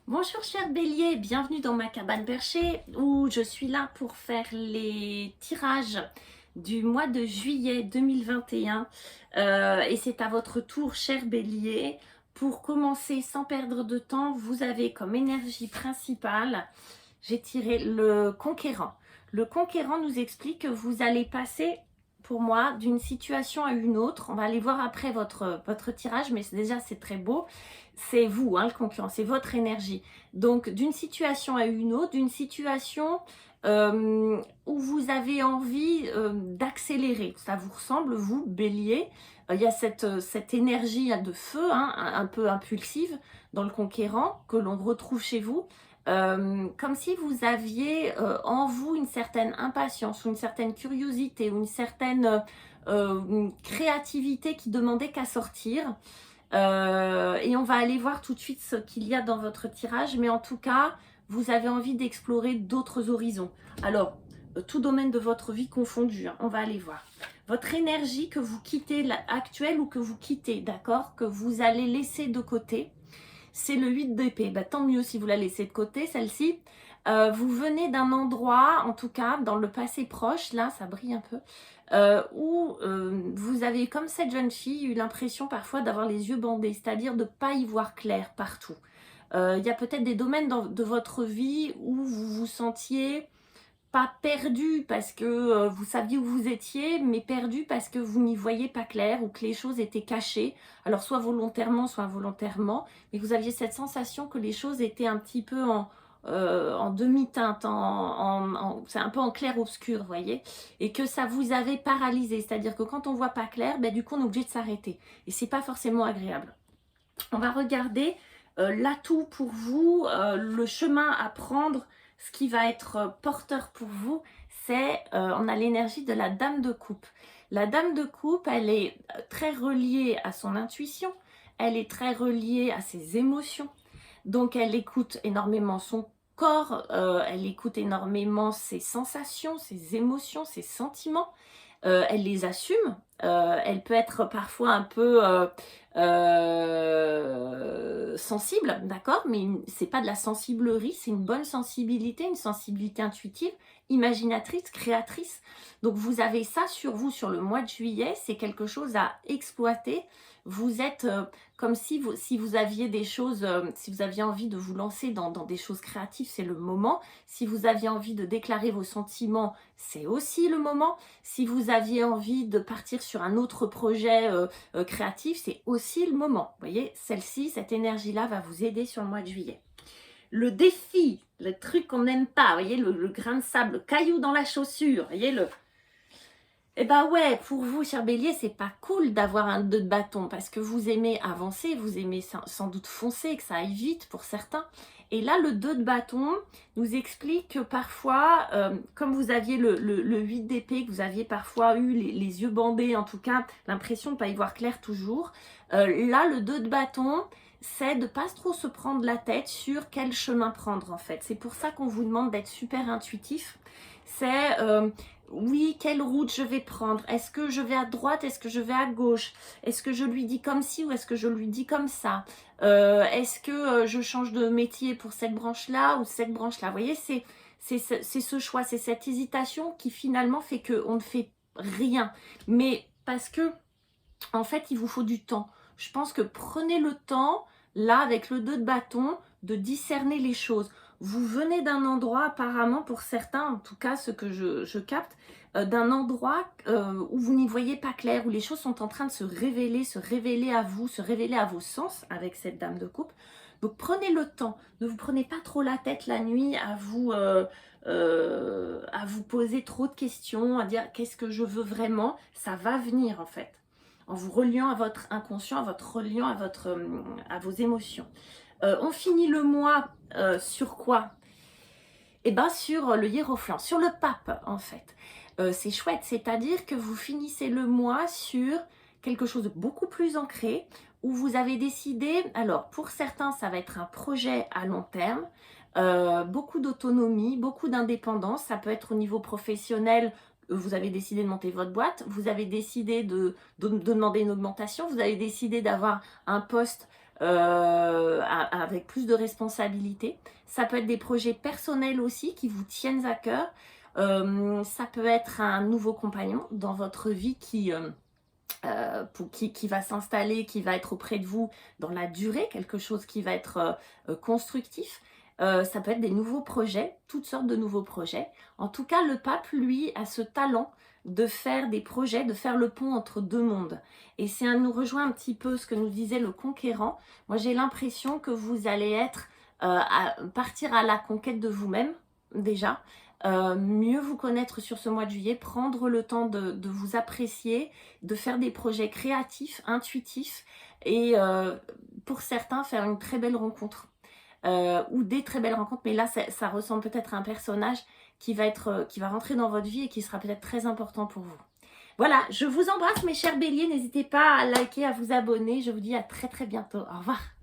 Bonjour cher Bélier, bienvenue dans ma cabane perchée où je suis là pour faire les tirages du mois de juillet 2021 et c'est à votre tour cher Bélier. Pour commencer sans perdre de temps, vous avez comme énergie principale, j'ai tiré le conquérant. Le conquérant nous explique que vous allez passer pour moi d'une situation à une autre. On va aller voir après votre tirage, mais déjà c'est très beau. C'est vous, hein, le concurrent, c'est votre énergie. Donc d'une situation à une autre, d'une situation où vous avez envie d'accélérer. Ça vous ressemble, vous, Bélier. Il y a cette énergie de feu, hein, un peu impulsive dans le conquérant que l'on retrouve chez vous. Comme si vous aviez en vous une certaine impatience ou une certaine curiosité ou une certaine créativité qui demandait qu'à sortir. Et on va aller voir tout de suite ce qu'il y a dans votre tirage, mais en tout cas, vous avez envie d'explorer d'autres horizons. Alors, tout domaine de votre vie confondu, hein, on va aller voir. Votre énergie que vous quittez actuelle ou que vous quittez, d'accord, que vous allez laisser de côté, c'est le 8 d'épée. Bah, tant mieux si vous la laissez de côté, celle-ci. Vous venez d'un endroit, en tout cas dans le passé proche, là ça brille un peu, où vous avez, comme cette jeune fille, eu l'impression parfois d'avoir les yeux bandés, c'est-à-dire de ne pas y voir clair partout. Il y a peut-être des domaines de votre vie où vous vous sentiez pas perdu parce que vous saviez où vous étiez, mais perdu parce que vous n'y voyez pas clair ou que les choses étaient cachées, alors soit volontairement, soit involontairement, mais vous aviez cette sensation que les choses étaient un petit peu en demi-teinte, c'est un peu en clair-obscur, vous voyez, et que ça vous avait paralysé, c'est-à-dire que quand on voit pas clair, ben, du coup on est obligé de s'arrêter, et c'est pas forcément agréable. On va regarder l'atout pour vous, le chemin à prendre, ce qui va être porteur pour vous, c'est, on a l'énergie de la dame de coupe. La dame de coupe, elle est très reliée à son intuition, elle est très reliée à ses émotions, donc elle écoute énormément son corps, elle écoute énormément ses sensations, ses émotions, ses sentiments. Elle les assume. Elle peut être parfois un peu sensible, d'accord, mais c'est pas de la sensiblerie, c'est une bonne sensibilité, une sensibilité intuitive, imaginatrice, créatrice. Donc vous avez ça sur vous sur le mois de juillet, c'est quelque chose à exploiter. Vous êtes comme si vous aviez des choses, si vous aviez envie de vous lancer dans des choses créatives, c'est le moment. Si vous aviez envie de déclarer vos sentiments, c'est aussi le moment. Si vous aviez envie de partir sur un autre projet créatif, c'est aussi le moment. Vous voyez, celle-ci, cette énergie-là va vous aider sur le mois de juillet. Le défi, le truc qu'on n'aime pas, vous voyez, le grain de sable, le caillou dans la chaussure, vous voyez, eh ben ouais, pour vous, cher Bélier, c'est pas cool d'avoir un 2 de bâton parce que vous aimez avancer, vous aimez sans doute foncer, que ça aille vite pour certains. Et là, le 2 de bâton nous explique que parfois, comme vous aviez le 8 d'épée, que vous aviez parfois eu les yeux bandés, en tout cas, l'impression de ne pas y voir clair toujours, là, le 2 de bâton, c'est de ne pas trop se prendre la tête sur quel chemin prendre en fait. C'est pour ça qu'on vous demande d'être super intuitif. C'est oui, quelle route je vais prendre? Est-ce que je vais à droite? Est-ce que je vais à gauche? Est-ce que je lui dis comme ci ou est-ce que je lui dis comme ça? Est-ce que je change de métier pour cette branche-là ou cette branche-là? Vous voyez, c'est ce choix, c'est cette hésitation qui finalement fait qu'on ne fait rien. Mais parce que, en fait, il vous faut du temps. Je pense que prenez le temps, là, avec le 2 de bâton, de discerner les choses. Vous venez d'un endroit, apparemment, pour certains, en tout cas, ce que je capte, d'un endroit où vous n'y voyez pas clair, où les choses sont en train de se révéler à vous, se révéler à vos sens avec cette dame de coupe. Donc prenez le temps, ne vous prenez pas trop la tête la nuit à vous poser trop de questions, à dire qu'est-ce que je veux vraiment, ça va venir en fait en vous reliant à votre inconscient, à votre reliant à vos émotions. On finit le mois sur quoi? Eh bien sur le hiérophant, sur le pape en fait. C'est chouette, c'est-à-dire que vous finissez le mois sur quelque chose de beaucoup plus ancré, où vous avez décidé, alors pour certains ça va être un projet à long terme, beaucoup d'autonomie, beaucoup d'indépendance, ça peut être au niveau professionnel, vous avez décidé de monter votre boîte, vous avez décidé de demander une augmentation, vous avez décidé d'avoir un poste avec plus de responsabilités. Ça peut être des projets personnels aussi qui vous tiennent à cœur. Ça peut être un nouveau compagnon dans votre vie qui va s'installer, qui va être auprès de vous dans la durée, quelque chose qui va être constructif. Ça peut être des nouveaux projets, toutes sortes de nouveaux projets. En tout cas, le pape, lui, a ce talent de faire des projets, de faire le pont entre deux mondes. Et nous rejoint un petit peu ce que nous disait le conquérant. Moi, j'ai l'impression que vous allez être partir à la conquête de vous-même, déjà. Mieux vous connaître sur ce mois de juillet, prendre le temps de vous apprécier, de faire des projets créatifs, intuitifs et pour certains faire une très belle rencontre ou des très belles rencontres, mais là ça ressemble peut-être à un personnage qui va rentrer dans votre vie et qui sera peut-être très important pour vous. Voilà, je vous embrasse mes chers béliers, n'hésitez pas à liker, à vous abonner, je vous dis à très très bientôt, au revoir.